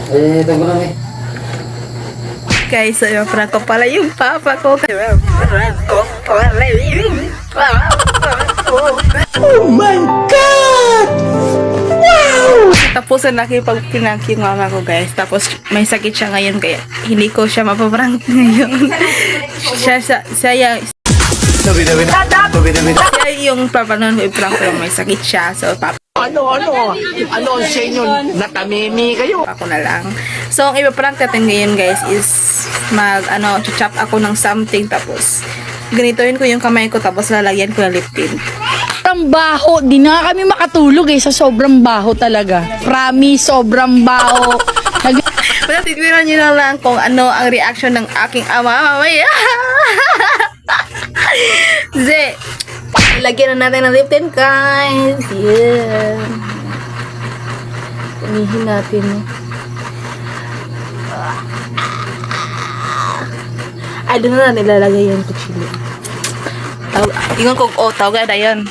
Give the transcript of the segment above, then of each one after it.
Ito ko lang eh. Guys, so yung prank ko pala yung papa ko. Oh my God! Wow! Tapos nakipag-prank yung mama ko, guys. Tapos may sakit siya ngayon kaya hindi ko siya mapaprank ngayon. Siya yung papanon ko i-prank ko may sakit siya. So Ano ang sa inyo? Natamimi kayo? ako na lang. So ang ipaprank natin ngayon, guys, is chop ako ng something tapos ganitoin ko yung kamay ko tapos lalagyan ko ng lip tint. Sobrang baho. Di na kami makatulog sa sobrang baho talaga. Promise, sobrang baho. Wala, titwiran nyo na lang kung ano ang reaction ng aking ama mamaya. Ze, lagyan na natin ng lip tint, guys. Yeah. Punihin natin. Ay, doon na nilalagay yung kuchili. Ingon ko, tawag na yun.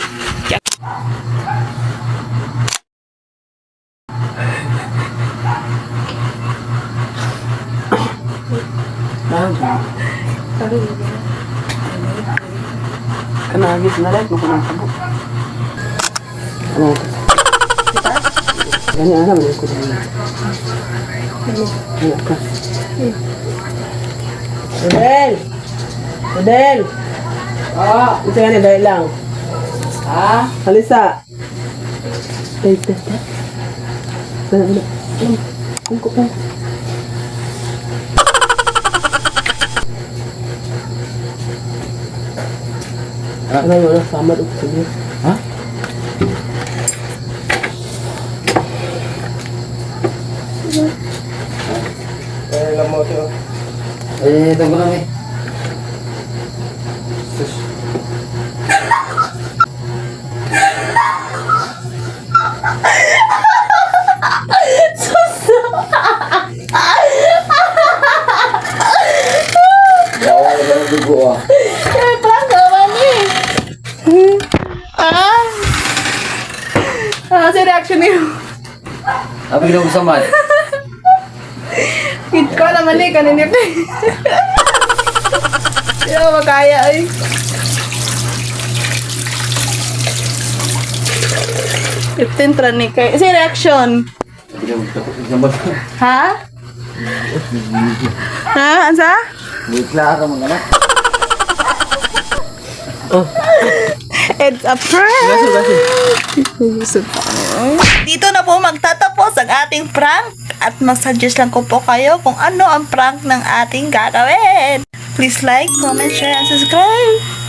Kanagit na rin. Kung kunang sabot. Ano ito? Ganyan alam. Ko na. Ano ka? Rodel! Ito yan, dahil lang. Halisa. Dahil. Ano yun? Samad ako sige. Ha? Ito ko lang eh. Sa reaction niyo. Apa ginawa sa mat? Hit ko naman kaninip. Hindi ako makaya eh. Iptintra ni kay. Sa reaction. Ha? Ha? Ansa? Wait lang ako mga anak. It's a prank! Dito na po magtatapos ang ating prank at mag-suggest lang ko po kayo kung ano ang prank ng ating gagawin. Please like, comment, share, and subscribe!